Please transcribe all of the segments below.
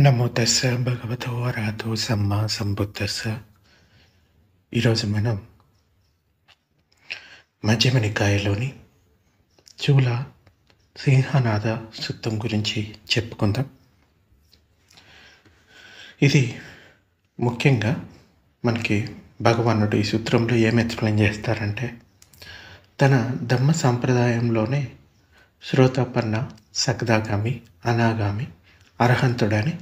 నమో తస్స భగవతో అరహతో సమ్మా సంబుద్దస్స. ఈరోజు మనం మధ్యమ నికాయలోని చూల సింహనాద సూక్తం గురించి చెప్పుకుందాం. ఇది ముఖ్యంగా మనకి భగవానుడు ఈ సూత్రంలో ఏం ఎక్స్ప్లెయిన్ చేస్తారంటే, తన ధమ్మ సాంప్రదాయంలోనే శ్రోతాపన్న, సకదాగామి, అనాగామి, అర్హంతుడని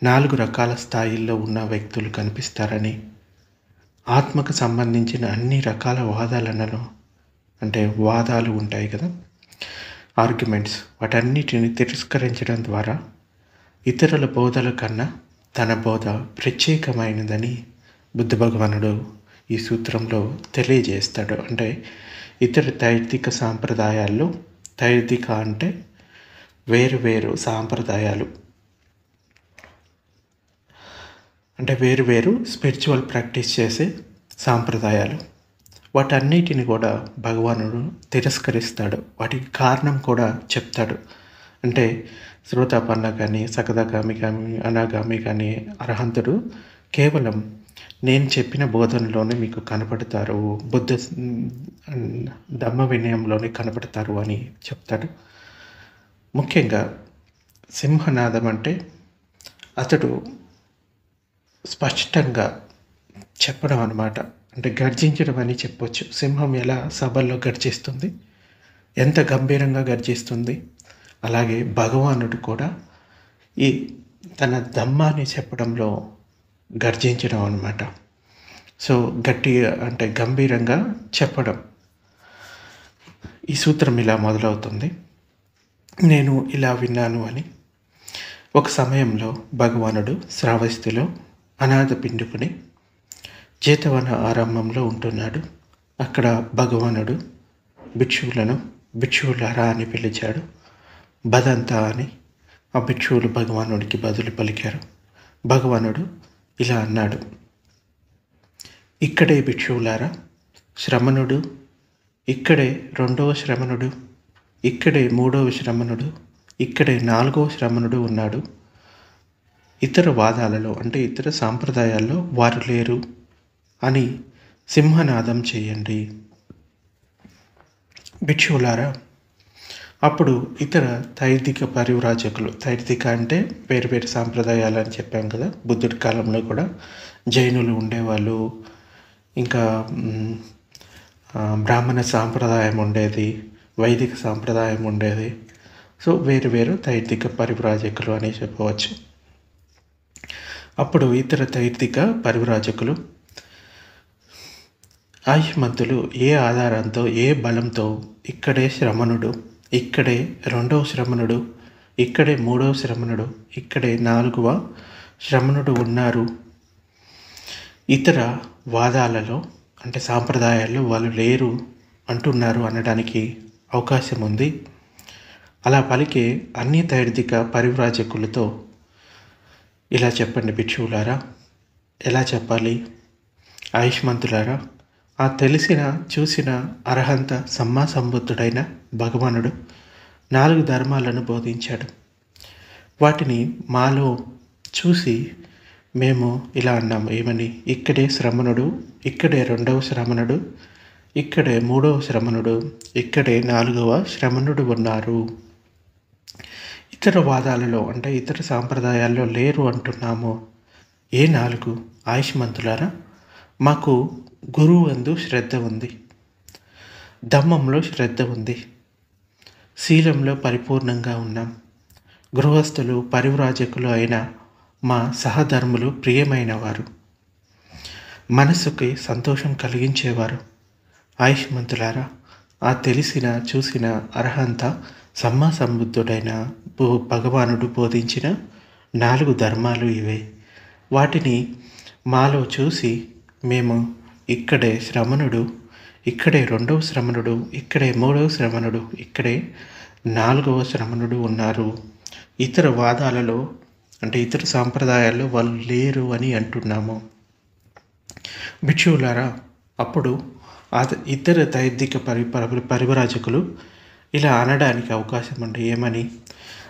4 రకాల స్థాయిల్లో ఉన్న వ్యక్తులు కనిపిస్తారని, ఆత్మకు సంబంధించిన అన్ని రకాల వాదాలు ఉంటాయి కదా, ఆర్గ్యుమెంట్స్, వాటన్నిటిని తిరస్కరించడం ద్వారా ఇతరుల బోధల కన్నా తన బోధ ప్రత్యేకమైనదని బుద్ధ భగవానుడు ఈ సూత్రంలో తెలియజేస్తాడు. అంటే ఇతర తైర్దిక సాంప్రదాయాల్లో, తైర్దిక అంటే వేరు వేరు సాంప్రదాయాలు, అంటే వేరు వేరు స్పిరిచువల్ ప్రాక్టీస్ చేసే సాంప్రదాయాలు, వాటన్నిటిని కూడా భగవానుడు తిరస్కరిస్తాడు. వాటికి కారణం కూడా చెప్తాడు. అంటే శ్రోతాపన్న కానీ, సకదాగామి కానీ, అనాగామి కానీ, అర్హంతుడు కేవలం నేను చెప్పిన బోధనలోనే మీకు కనపడతారు, బుద్ధ ధమ్మ వినయంలోనే కనపడతారు అని చెప్తాడు. ముఖ్యంగా సింహనాదం అంటే అతడు స్పష్టంగా చెప్పడం అన్నమాట. అంటే గర్జించడం అని చెప్పొచ్చు. సింహం ఎలా సభల్లో గర్జిస్తుంది, ఎంత గంభీరంగా గర్జిస్తుంది, అలాగే భగవానుడు కూడా ఈ తన ధమ్మాన్ని చెప్పడంలో గర్జించడం అన్నమాట. సో గట్టిగా అంటే గంభీరంగా చెప్పడం. ఈ సూత్రం ఇలా మొదలవుతుంది: నేను ఇలా విన్నాను అని. ఒక సమయంలో భగవానుడు శ్రావస్తిలో అనాథ పిండుకుని జేతవన ఆరంభంలో ఉంటున్నాడు. అక్కడ భగవానుడు భిక్షువులారా అని పిలిచాడు. బదంతా అని ఆ భిక్షువులు భగవానుడికి బదులు పలికారు. భగవానుడు ఇలా అన్నాడు: ఇక్కడే భిక్షువులారా, శ్రమణుడు, ఇక్కడే 2వ శ్రమణుడు, ఇక్కడే 3వ శ్రమణుడు, ఇక్కడే 4వ శ్రమణుడు ఉన్నాడు. ఇతర వాదాలలో అంటే ఇతర సాంప్రదాయాల్లో వారు లేరు అని సింహనాదం చేయండి. భిక్షువులారా, అప్పుడు ఇతర తైర్దిక పరివ్రాజకులు, తైర్దిక అంటే వేరు వేరు సాంప్రదాయాలు అని చెప్పాం కదా, బుద్ధుడి కాలంలో కూడా జైనులు ఉండేవాళ్ళు, ఇంకా బ్రాహ్మణ సాంప్రదాయం ఉండేది, వైదిక సాంప్రదాయం ఉండేది. సో వేరు వేరు తైర్దిక పరివ్రాజకులు అని చెప్పవచ్చు. అప్పుడు ఇతర తైర్దిక పరివ్రాజకులు, ఆయుష్మంతులు ఏ ఆధారంతో, ఏ బలంతో ఇక్కడే శ్రమణుడు, ఇక్కడే 2వ శ్రమణుడు, ఇక్కడే 3వ శ్రమణుడు, ఇక్కడే 4వ శ్రమణుడు ఉన్నారు, ఇతర వాదాలలో అంటే సాంప్రదాయాల్లో వాళ్ళు లేరు అంటున్నారు అనడానికి అవకాశం ఉంది. అలా పలికే అన్ని తైర్దిక పరివ్రాజకులతో ఇలా చెప్పండి భిక్షువులారా. ఎలా చెప్పాలి? ఆయుష్మంతులారా, ఆ తెలిసిన చూసిన అర్హంత సమ్మా సంబుద్ధుడైన భగవానుడు 4 ధర్మాలను బోధించాడు. వాటిని మాలో చూసి మేము ఇలా అన్నాము. ఏమని? ఇక్కడే శ్రమణుడు, ఇక్కడే 2వ శ్రమణుడు, ఇక్కడే 3వ శ్రమణుడు, ఇక్కడే 4వ శ్రమణుడు ఉన్నారు. ఇతర వాదాలలో అంటే ఇతర సాంప్రదాయాల్లో లేరు అంటున్నాము. ఏ 4? ఆయుష్మంతులారా, మాకు గురువు అందు శ్రద్ధ ఉంది, ధమ్మంలో శ్రద్ధ ఉంది, శీలంలో పరిపూర్ణంగా ఉన్నాం, గృహస్థులు పరివ్రాజకులు అయిన మా సహధర్ములు ప్రియమైన వారు, మనస్సుకి సంతోషం కలిగించేవారు. ఆయుష్మంతులారా, ఆ తెలిసిన చూసిన అర్హంత సమ్మా సంబుద్ధుడైన భగవానుడు బోధించిన 4 ధర్మాలు ఇవే. వాటిని మాలో చూసి మేము ఇక్కడే శ్రమణుడు, ఇక్కడే 2వ శ్రమణుడు, ఇక్కడే 3వ శ్రమణుడు, ఇక్కడే 4వ శ్రమణుడు ఉన్నారు. ఇతర వాదాలలో అంటే ఇతర సాంప్రదాయాల్లో వాళ్ళు లేరు అని అంటున్నాము. భిక్షువులారా, అప్పుడు ఇతర తైర్దిక పరివ్రాజకులు ఇలా అనడానికి అవకాశం ఉంది. ఏమని?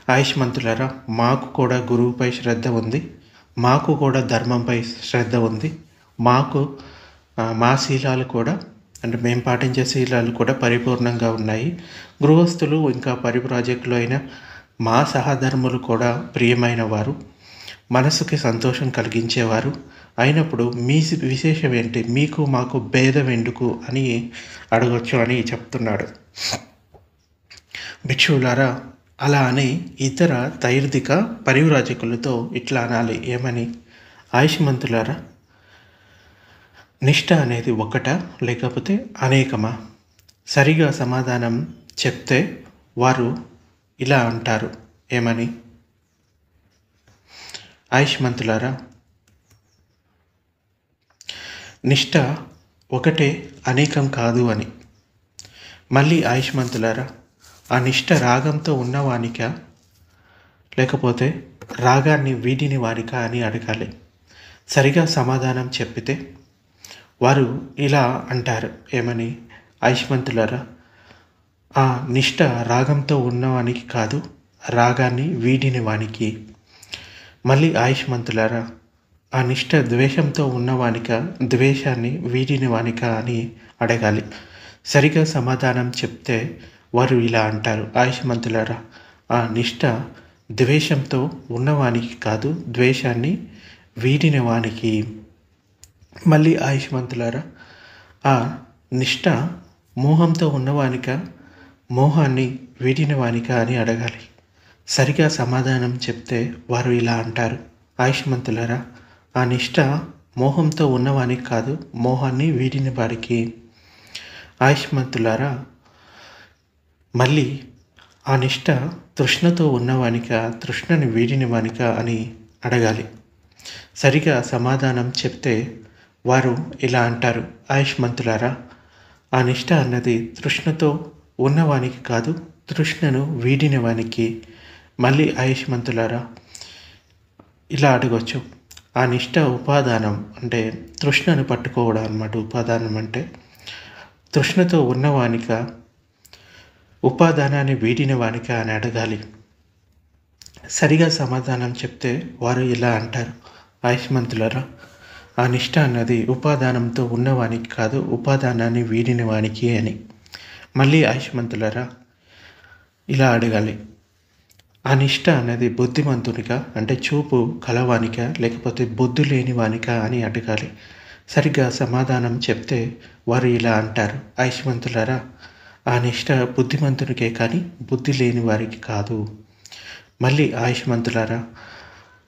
ఆయుష్మంతులారా, మాకు కూడా గురువుపై శ్రద్ధ ఉంది, మాకు కూడా ధర్మంపై శ్రద్ధ ఉంది, మాకు మా శీలాలు కూడా అంటే మేము పాటించే శీలాలు కూడా పరిపూర్ణంగా ఉన్నాయి. గృహస్థులు ఇంకా పరివ్రాజకులు అయిన మా సహధర్ములు కూడా ప్రియమైన వారు, మనసుకి సంతోషం కలిగించేవారు అయినప్పుడు మీ విశేషం ఏంటి, మీకు మాకు భేదం ఎందుకు అని అడగొచ్చు అని చెప్తున్నాడు. భిక్షువులారా, అలా అని ఇతర తైర్దిక పరివ్రాజకులతో ఇట్లా అనాలి. ఏమని? ఆయుష్మంతులారా, నిష్ఠ అనేది ఒక్కటా లేకపోతే అనేకమా? సరిగా సమాధానం చెప్తే వారు ఇలా అంటారు. ఏమని? ఆయుష్మంతులారా, నిష్ఠ ఒకటే, అనేకం కాదు అని. మళ్ళీ ఆయుష్మంతులారా, ఆ నిష్ఠ రాగంతో ఉన్నవానికా లేకపోతే రాగాన్ని వీడిని వానికా అని అడగాలి. సరిగా సమాధానం చెప్పితే వారు ఇలా అంటారు. ఏమని? ఆయుష్మంతులారా, ఆ నిష్ఠ రాగంతో ఉన్నవానికి కాదు, రాగాన్ని వీడిని వానికి. మళ్ళీ ఆయుష్మంతులారా, ఆ నిష్ఠ ద్వేషంతో ఉన్నవానిక, ద్వేషాన్ని వీడిని వానిక అని అడగాలి. సరిగా సమాధానం చెప్తే వారు ఇలా అంటారు. ఆయుష్మంతులారా, ఆ నిష్ఠ ద్వేషంతో ఉన్నవానికి కాదు, ద్వేషాన్ని వీడిన వానికి. మళ్ళీ ఆయుష్మంతులారా, ఆ నిష్ఠ మోహంతో ఉన్నవానిక, మోహాన్ని వీడిన వానిక అని అడగాలి. సరిగా సమాధానం చెప్తే వారు ఇలా అంటారు. ఆయుష్మంతులారా, ఆ నిష్ఠ మోహంతో ఉన్నవానికి కాదు, మోహాన్ని వీడిన వారికి. ఆయుష్మంతులారా, మళ్ళీ ఆ నిష్ఠ తృష్ణతో ఉన్నవానిక, తృష్ణని వీడిన వానిక అని అడగాలి. సరిగా సమాధానం చెప్తే వారు ఇలా అంటారు. ఆయుష్మంతులారా, ఆ నిష్ఠ అన్నది తృష్ణతో ఉన్నవానికి కాదు, తృష్ణను వీడిన వానికి. మళ్ళీ ఆయుష్మంతులారా, ఇలా అడగవచ్చు. ఆ నిష్ఠ ఉపాదానం అంటే తృష్ణను పట్టుకోవడం అన్నమాట. ఉపాదానం అంటే తృష్ణతో ఉన్నవానిక, ఉపాదానాన్ని వీడిన వానిక అని అడగాలి. సరిగా సమాధానం చెప్తే వారు ఇలా అంటారు. ఆయుష్మంతులారా, ఆ నిష్ఠ అన్నది ఉపాదానంతో ఉన్నవానికి కాదు, ఉపాదానాన్ని వీడిన వానికి అని. మళ్ళీ ఆయుష్మంతులారా, ఇలా అడగాలి. ఆ నిష్ఠ అనేది బుద్ధిమంతునిక అంటే చూపు కలవానిక లేకపోతే బుద్ధి లేని వానిక అని అడగాలి. సరిగ్గా సమాధానం చెప్తే వారు ఇలా అంటారు. ఆయుష్మంతులారా, ఆ నిష్ఠ బుద్ధిమంతునికే కానీ బుద్ధి లేని వారికి కాదు. మళ్ళీ ఆయుష్మంతులారా,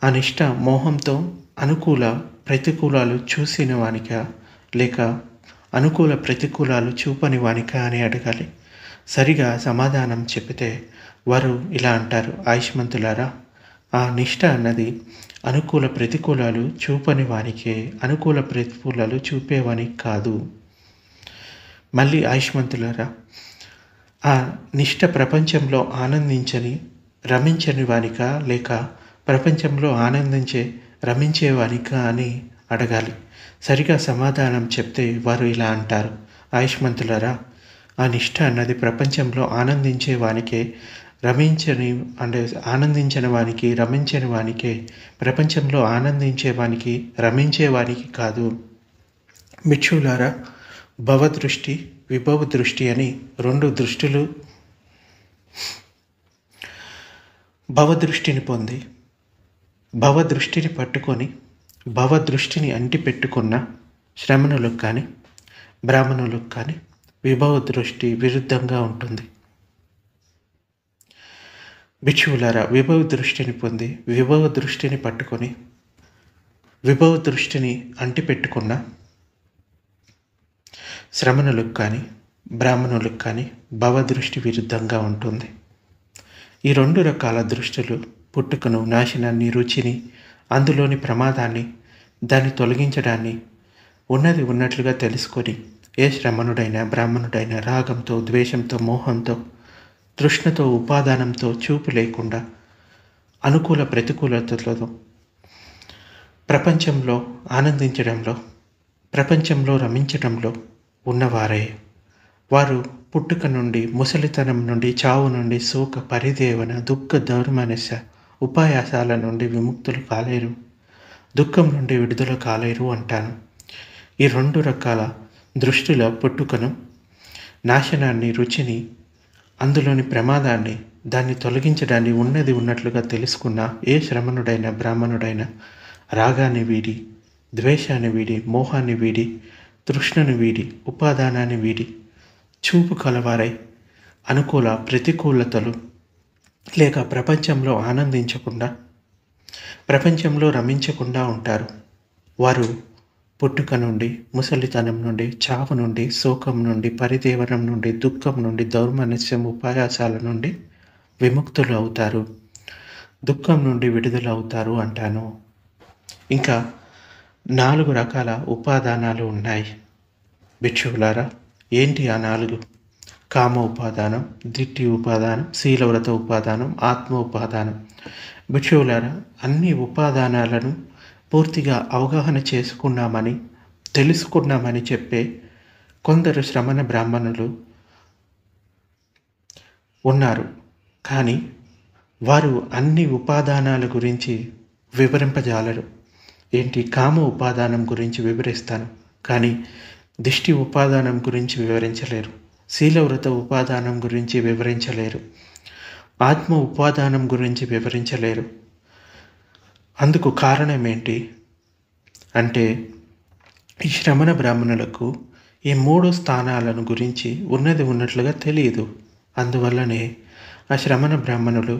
ఆ నిష్ఠ మోహంతో అనుకూల ప్రతికూలాలు చూసిన వానిక లేక అనుకూల ప్రతికూలాలు చూపని వానిక అని అడగాలి. సరిగా సమాధానం చెబితే వారు ఇలా అంటారు. ఆయుష్మంతులారా, ఆ నిష్ఠ అన్నది అనుకూల ప్రతికూలాలు చూపని వానికే, అనుకూల ప్రతికూలాలు చూపేవానికి కాదు. మళ్ళీ ఆయుష్మంతులారా, ఆ నిష్ఠ ప్రపంచంలో ఆనందించని రమించని వానిక లేక ప్రపంచంలో రమించేవానిక అని అడగాలి. సరిగా సమాధానం చెప్తే వారు ఇలా అంటారు. ఆయుష్మంతులారా, ఆ నిష్ఠ అన్నది ప్రపంచంలో ఆనందించని వానికి రమించని వానికే, ప్రపంచంలో ఆనందించేవానికి రమించేవానికి కాదు. భిక్షువులారా, భవదృష్టి విభవ దృష్టి అని రెండు దృష్టిలు భవదృష్టిని పొంది భవదృష్టిని పట్టుకొని భవదృష్టిని అంటిపెట్టుకున్న శ్రమణులకు కానీ బ్రాహ్మణులకు కానీ విభవ దృష్టి విరుద్ధంగా ఉంటుంది. భిక్షువులారా, విభవ దృష్టిని పొంది విభవ దృష్టిని పట్టుకొని విభవ దృష్టిని అంటిపెట్టుకున్న శ్రమణులకు కానీ బ్రాహ్మణులకు కానీ భవదృష్టి విరుద్ధంగా ఉంటుంది. ఈ రెండు రకాల దృష్టిలు పుట్టుకను, నాశనాన్ని, రుచిని, అందులోని ప్రమాదాన్ని, దాన్ని తొలగించడాన్ని ఉన్నది ఉన్నట్లుగా తెలుసుకొని ఏ శ్రమణుడైనా బ్రాహ్మణుడైనా రాగంతో, ద్వేషంతో, మోహంతో, తృష్ణతో, ఉపాదానంతో చూపు లేకుండా అనుకూల ప్రతికూలతలతో ప్రపంచంలో ఆనందించడంలో, ప్రపంచంలో రమించడంలో ఉన్నవారే. వారు పుట్టుక నుండి, ముసలితనం నుండి, చావు నుండి, శోక పరిదేవన, దుఃఖ దౌర్మనస్య ఉపాయాసాల నుండి విముక్తులు కాలేరు, దుఃఖం నుండి విడుదల కాలేరు అంటాను. ఈ 2 రకాల దృష్టిల పుట్టుకను, నాశనాన్ని, రుచిని, అందులోని ప్రమాదాన్ని, దాన్ని తొలగించడాన్ని ఉన్నది ఉన్నట్లుగా తెలుసుకున్న ఏ శ్రమణుడైనా, బ్రాహ్మణుడైనా రాగాన్ని వీడి, ద్వేషాన్ని వీడి, మోహాన్ని వీడి, తృష్ణను వీడి, ఉపాదానాన్ని వీడి, చూపు కలవారై అనుకూల ప్రతికూలతలు లేక ప్రపంచంలో ఆనందించకుండా, ప్రపంచంలో రమించకుండా ఉంటారు. వారు పుట్టుక నుండి, ముసలితనం నుండి, చావు నుండి, శోకం నుండి, పరిదేవనం నుండి, దుఃఖం నుండి, దౌర్మనస్యం, ఉపాయాసాల నుండి విముక్తులు అవుతారు, దుఃఖం నుండి విడుదల అవుతారు అంటాను. ఇంకా 4 రకాల ఉపాదానాలు ఉన్నాయి భిక్షువులారా. ఏంటి ఆ 4? కామ ఉపాదానం, దిట్టి ఉపాదానం, శీలవ్రత ఉపాదానం, ఆత్మ ఉపాదానం. భిక్షువులారా, అన్ని ఉపాదానాలను పూర్తిగా అవగాహన చేసుకున్నామని, తెలుసుకున్నామని చెప్పే కొందరు శ్రమణ బ్రాహ్మణులు ఉన్నారు. కానీ వారు అన్ని ఉపాదానాల గురించి వివరింపజాలరు. ఏంటి? కామ ఉపాదానం గురించి వివరిస్తాను, కానీ దిష్టి ఉపాదానం గురించి వివరించలేరు. శీలవ్రత ఉపాదానం గురించి వివరించలేరు. ఆత్మ ఉపాదానం గురించి వివరించలేరు. అందుకు కారణం ఏంటి అంటే, ఈ శ్రమణ బ్రాహ్మణులకు ఈ 3 స్థానాలను గురించి ఉన్నది ఉన్నట్లుగా తెలియదు. అందువల్లనే ఆ శ్రమణ బ్రాహ్మణులు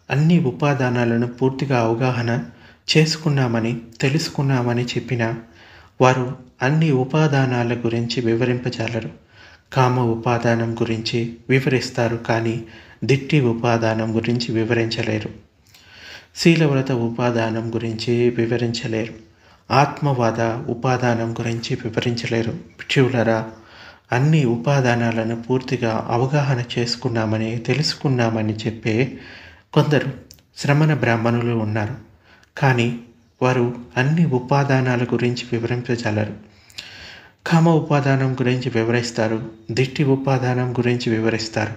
అన్ని ఉపాదానాలను పూర్తిగా అవగాహన చేసుకున్నామని, తెలుసుకున్నామని చెప్పిన వారు అన్ని ఉపాదానాల గురించి వివరింపజాలరు. కామ ఉపాదానం గురించి వివరిస్తారు, కానీ దిట్టి ఉపాదానం గురించి వివరించలేరు. శీలవ్రత ఉపాదానం గురించి వివరించలేరు. ఆత్మవాద ఉపాదానం గురించి వివరించలేరు. భిక్షువులారా, అన్ని ఉపాదానాలను పూర్తిగా అవగాహన చేసుకున్నామని, తెలుసుకున్నామని చెప్పే కొందరు శ్రమణ బ్రాహ్మణులు ఉన్నారు. కానీ వారు అన్ని ఉపాదానాల గురించి వివరించగలరు. కామ ఉపాదానం గురించి వివరిస్తారు, దిట్టి ఉపాదానం గురించి వివరిస్తారు,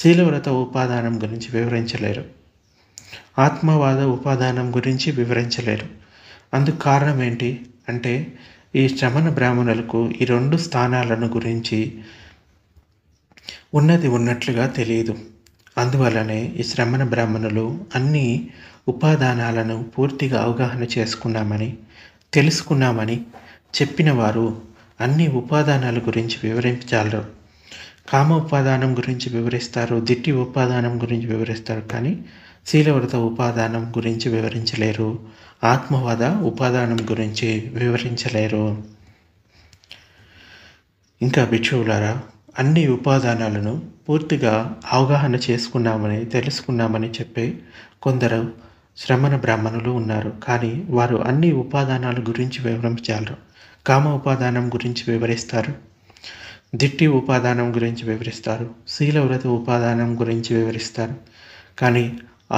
శీలవ్రత ఉపాదానం గురించి వివరించలేరు, ఆత్మవాద ఉపాదానం గురించి వివరించలేరు. అందుకు కారణం ఏంటి అంటే, ఈ శ్రమణ బ్రాహ్మణులకు ఈ 2 స్థానాలను గురించి ఉన్నది ఉన్నట్లుగా తెలియదు. అందువల్లనే ఈ శ్రమణ బ్రాహ్మణులు అన్ని ఉపాదానాలను పూర్తిగా అవగాహన చేసుకున్నామని, తెలుసుకున్నామని చెప్పిన వారు అన్ని ఉపాదానాల గురించి వివరించగలరు. కామ ఉపాదానం గురించి వివరిస్తారు, దిట్టి ఉపాదానం గురించి వివరిస్తారు, కానీ శీలవ్రత ఉపాదానం గురించి వివరించలేరు, ఆత్మవాద ఉపాదానం గురించి వివరించలేరు. ఇంకా భిక్షువులారా, అన్ని ఉపాదానాలను పూర్తిగా అవగాహన చేసుకున్నామని, తెలుసుకున్నామని చెప్పే కొందరు శ్రమణ బ్రాహ్మణులు ఉన్నారు. కానీ వారు అన్ని ఉపాదానాల గురించి వివరించారు. కామ ఉపాదానం గురించి వివరిస్తారు, దిట్టి ఉపాదానం గురించి వివరిస్తారు, శీలవ్రత ఉపాదానం గురించి వివరిస్తారు, కానీ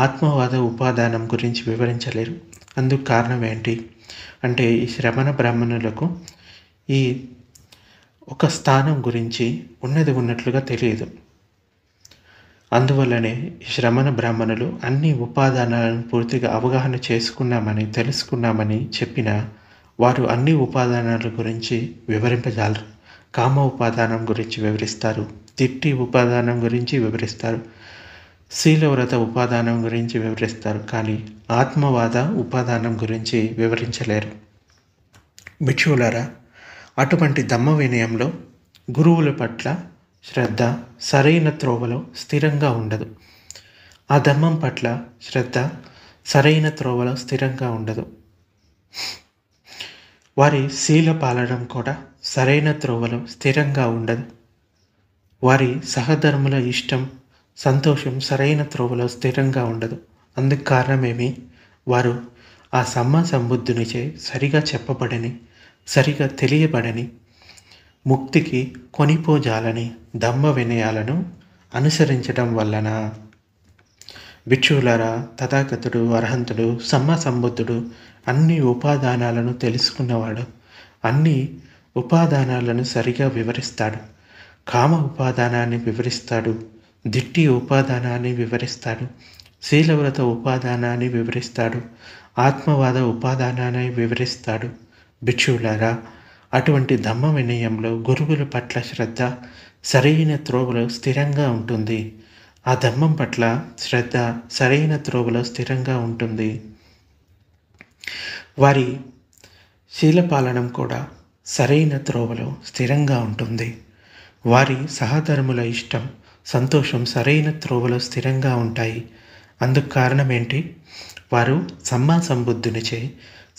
ఆత్మవాద ఉపాదానం గురించి వివరించలేరు. అందుకు కారణం ఏంటి అంటే, ఈ శ్రమణ బ్రాహ్మణులకు ఈ ఒక స్థానం గురించి ఉన్నది ఉన్నట్లుగా తెలియదు. అందువల్లనే ఈ శ్రమణ బ్రాహ్మణులు అన్ని ఉపాదానాలను పూర్తిగా అవగాహన చేసుకున్నామని, తెలుసుకున్నామని చెప్పిన వారు అన్ని ఉపాదానాల గురించి వివరింపజాలరు. కామ ఉపాదానం గురించి వివరిస్తారు, దిట్టి ఉపాదానం గురించి వివరిస్తారు, శీలవ్రత ఉపాదానం గురించి వివరిస్తారు, కానీ ఆత్మవాద ఉపాదానం గురించి వివరించలేరు. భిక్షువులారా, అటువంటి ధమ్మ వినయంలో గురువుల పట్ల శ్రద్ధ సరైన త్రోవలో స్థిరంగా ఉండదు. ఆ ధర్మం పట్ల శ్రద్ధ సరైన త్రోవలో స్థిరంగా ఉండదు. వారి శీల పాలనం కూడా సరైన త్రోవలో స్థిరంగా ఉండదు. వారి సహధర్ముల ఇష్టం, సంతోషం సరైన త్రోవలో స్థిరంగా ఉండదు. అందుకు కారణమేమి? వారు ఆ సమ్మ సంబుద్ధునిచే సరిగా చెప్పబడని, సరిగా తెలియబడని, ముక్తికి కొనిపోజాలని ధమ్మ వినయాలను అనుసరించడం వలన. భిక్షువులారా, తథాగతుడు, అర్హంతుడు, సమ్మ సంబుద్ధుడు అన్ని ఉపాదానాలను తెలుసుకున్నవాడు. అన్ని ఉపాదానాలను సరిగా వివరిస్తాడు. కామ ఉపాదానాన్ని వివరిస్తాడు, దిట్టి ఉపాదానాన్ని వివరిస్తాడు, శీలవ్రత ఉపాదానాన్ని వివరిస్తాడు, ఆత్మవాద ఉపాదానాన్ని వివరిస్తాడు. భిక్షువులారా, అటువంటి ధమ్మ వినయంలో గురువుల పట్ల శ్రద్ధ సరైన త్రోవలో స్థిరంగా ఉంటుంది. ఆ ధమ్మం పట్ల శ్రద్ధ సరైన త్రోవలో స్థిరంగా ఉంటుంది. వారి శీలపాలనం కూడా సరైన త్రోవలో స్థిరంగా ఉంటుంది. వారి సహధర్ముల ఇష్టం, సంతోషం సరైన త్రోవలో స్థిరంగా ఉంటాయి. అందుకు కారణం ఏంటి? వారు సమ్మా సంబుద్ధునిచే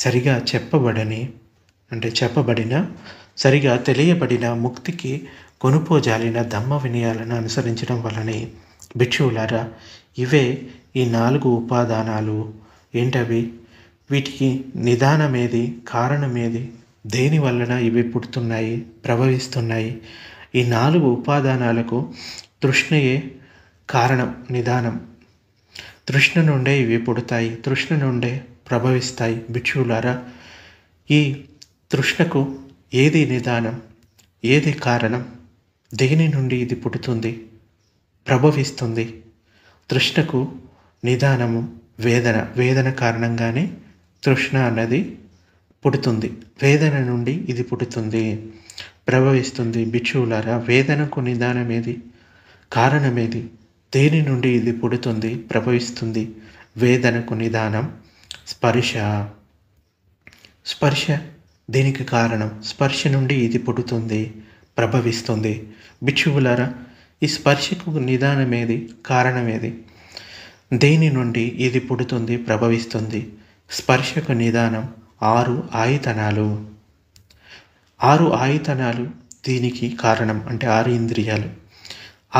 సరిగా చెప్పబడిన సరిగా తెలియబడిన ముక్తికి కొనుపోజాలిన ధమ్మ వినయాలను అనుసరించడం వలనే. భిక్షువులారా, ఇవే ఈ 4 ఉపాదానాలు. ఏంటవి? వీటికి నిదానమేది, కారణమేది, దేని వలన ఇవి పుడుతున్నాయి, ప్రభవిస్తున్నాయి? ఈ 4 ఉపాదానాలకు తృష్ణయే కారణం, నిదానం. తృష్ణ నుండే ఇవి పుడతాయి, తృష్ణ నుండే ప్రభవిస్తాయి. భిక్షువులారా, ఈ తృష్ణకు ఏది నిదానం, ఏది కారణం, దేని నుండి ఇది పుడుతుంది, ప్రభవిస్తుంది? తృష్ణకు నిదానము వేదన కారణంగానే తృష్ణ అన్నది పుడుతుంది. వేదన నుండి ఇది పుడుతుంది, ప్రభవిస్తుంది. భిక్షువులారా, వేదనకు నిదానమేది, కారణమేది, దేని నుండి ఇది పుడుతుంది, ప్రభవిస్తుంది? వేదనకు నిదానం స్పర్శ దీనికి కారణం. స్పర్శ నుండి ఇది పుడుతుంది, ప్రభవిస్తుంది. భిక్షువులారా, ఈ స్పర్శకు నిదానమేది, కారణమేది, దేని నుండి ఇది పుడుతుంది, ప్రభవిస్తుంది? స్పర్శకు నిదానం 6 ఆయతనాలు. 6 ఆయతనాలు దీనికి కారణం. అంటే 6 ఇంద్రియాలు.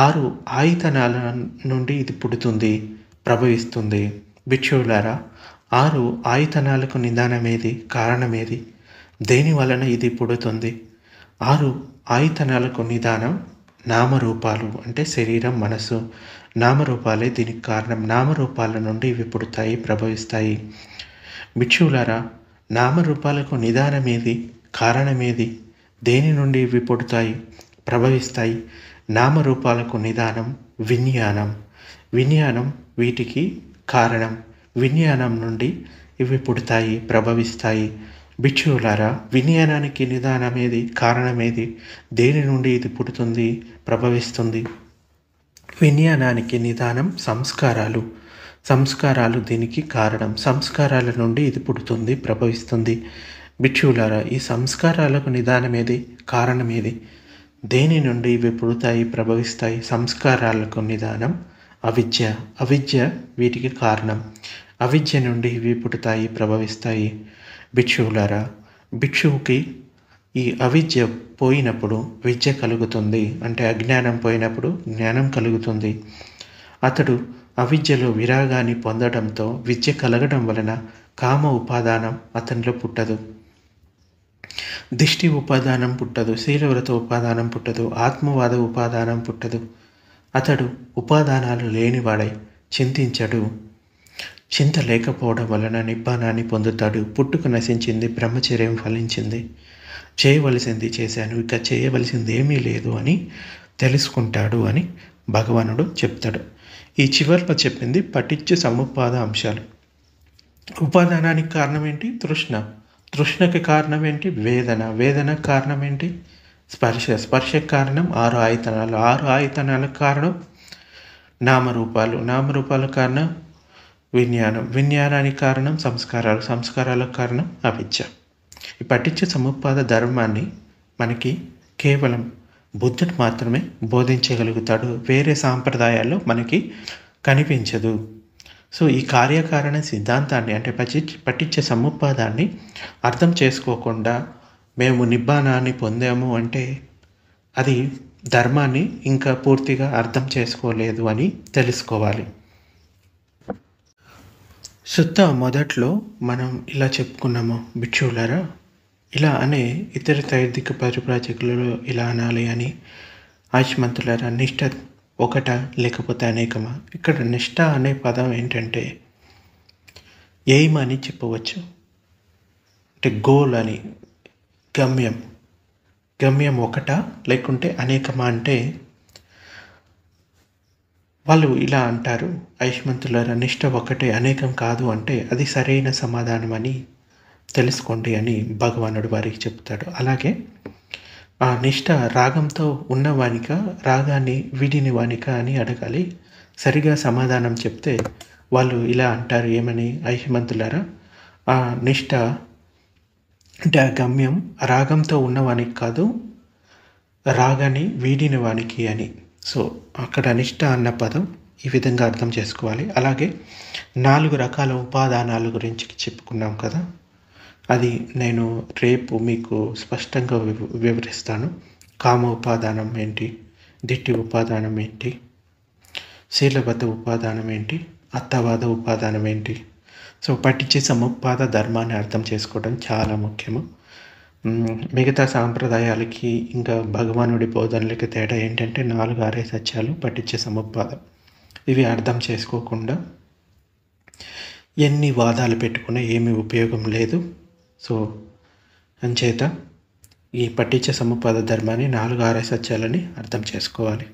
6 ఆయతనాల నుండి ఇది పుడుతుంది, ప్రభవిస్తుంది. భిక్షువులారా, 6 ఆయతనాలకు నిదానమేది, కారణమేది, దేని వలన ఇది పుడుతుంది? 6 ఆయతనాలకు నిదానం నామరూపాలు. అంటే శరీరం, మనసు, నామరూపాలే దీనికి కారణం. నామరూపాల నుండి ఇవి పుడతాయి, ప్రభవిస్తాయి. భిక్షువులారా, నామరూపాలకు నిదానమేది, కారణమేది, దేని నుండి ఇవి పుడతాయి, ప్రభవిస్తాయి? నామరూపాలకు నిదానం విజ్ఞానం వీటికి కారణం. విజ్ఞానం నుండి ఇవి పుడతాయి, ప్రభవిస్తాయి. భిక్షువులారా, విజ్ఞానానికి నిదానమేది, కారణమేది, దేని నుండి ఇది పుడుతుంది, ప్రభవిస్తుంది? విజ్ఞానానికి నిదానం సంస్కారాలు దీనికి కారణం. సంస్కారాల నుండి ఇది పుడుతుంది, ప్రభవిస్తుంది. భిక్షువులారా, ఈ సంస్కారాలకు నిదానమేది, కారణమేది, దేని నుండి ఇవి పుడతాయి, ప్రభవిస్తాయి? సంస్కారాలకు నిదానం అవిద్య వీటికి కారణం. అవిద్య నుండి ఇవి పుడతాయి, ప్రభవిస్తాయి. భిక్షువులారా, భిక్షువుకి ఈ అవిద్య పోయినప్పుడు విద్య కలుగుతుంది. అంటే అజ్ఞానం పోయినప్పుడు జ్ఞానం కలుగుతుంది. అతడు అవిద్యలో విరాగాన్ని పొందడంతో విద్య కలగడం వలన కామ ఉపాదానం అతనిలో పుట్టదు, దిష్టి ఉపాదానం పుట్టదు, శీలవ్రత ఉపాదానం పుట్టదు, ఆత్మవాద ఉపాదానం పుట్టదు. అతడు ఉపాదానాలు లేనివాడై చింతించడు. చింత లేకపోవడం వలన నిబ్బానాన్ని పొందుతాడు. పుట్టుక నశించింది, బ్రహ్మచర్యం ఫలించింది, చేయవలసింది చేశాను, ఇక చేయవలసింది ఏమీ లేదు అని తెలుసుకుంటాడు అని భగవానుడు చెప్తాడు. ఈ చివరిలో చెప్పింది పఠించే సముపాద అంశాలు. ఉపాదానానికి కారణం ఏంటి? తృష్ణకి కారణం ఏంటి? వేదనకు కారణం ఏంటి? స్పర్శకు కారణం 6 ఆయతనాలు. 6 ఆయతనాలకు కారణం నామరూపాలకు కారణం విజ్ఞానానికి కారణం సంస్కారాలకు కారణం అవిద్య. ఈ పఠించే సముపాద ధర్మాన్ని మనకి కేవలం బుద్ధుడు మాత్రమే బోధించగలుగుతాడు. వేరే సాంప్రదాయాల్లో మనకి కనిపించదు. సో ఈ కార్యకారణ సిద్ధాంతాన్ని అంటే పఠించే సముపాదాన్ని అర్థం చేసుకోకుండా మేము నిబ్బానాన్ని పొందాము అంటే అది ధర్మాన్ని ఇంకా పూర్తిగా అర్థం చేసుకోలేదు అని తెలుసుకోవాలి. సుత్త మొదట్లో మనం ఇలా చెప్పుకున్నాము, భిక్షువులారా ఇలా అనే ఇతర త్రైదిక పరిప్రాజకులలో ఇలా అనాలి అని. ఆయుష్మంతులారా, నిష్ఠ ఒకట లేకపోతే అనేకమా? ఇక్కడ నిష్ఠ అనే పదం ఏంటంటే ఎయిమ్ అని చెప్పవచ్చు. అంటే గోల్ అని, గమ్యం. గమ్యం ఒకటా లేకుంటే అనేకమా అంటే వాళ్ళు ఇలా అంటారు, ఐష్మంతులారా నిష్ట ఒకటే అనేకం కాదు అంటే అది సరైన సమాధానం అని తెలుసుకోండి అని భగవానుడు వారికి చెప్తాడు. అలాగే ఆ నిష్ట రాగంతో ఉన్నవానిక రాగాన్ని వీడిని వానిక అని అడగాలి. సరిగా సమాధానం చెప్తే వాళ్ళు ఇలా అంటారు, ఏమని, ఐహిమంతులారా ఆ నిష్ట అంటే ఆ గమ్యం రాగంతో ఉన్నవానికి కాదు, రాగాన్ని వీడిన వానికి అని. సో అక్కడ నిష్ట అన్న పదం ఈ విధంగా అర్థం చేసుకోవాలి. అలాగే 4 రకాల ఉపాదానాల గురించి చెప్పుకున్నాం కదా, అది నేను రేపు మీకు స్పష్టంగా వివరిస్తాను. కామ ఉపాదానం ఏంటి, దిట్టి ఉపాదానం ఏంటి, శీలబద్ధ ఉపాదానం ఏంటి, అత్తవాద ఉపాదానం ఏంటి. సో పఠించే సముపాద ధర్మాన్ని అర్థం చేసుకోవడం చాలా ముఖ్యము. మిగతా సాంప్రదాయాలకి ఇంకా భగవానుడి బోధనలకి తేడా ఏంటంటే 4 ఆర్య సత్యాలు, పఠించే సముపాదం. ఇవి అర్థం చేసుకోకుండా ఎన్ని వాదాలు పెట్టుకున్నా ఏమీ ఉపయోగం లేదు. సో అంచేత ఈ పఠించే సముపాద ధర్మాన్ని 4 ఆర్య సత్యాలని అర్థం చేసుకోవాలి.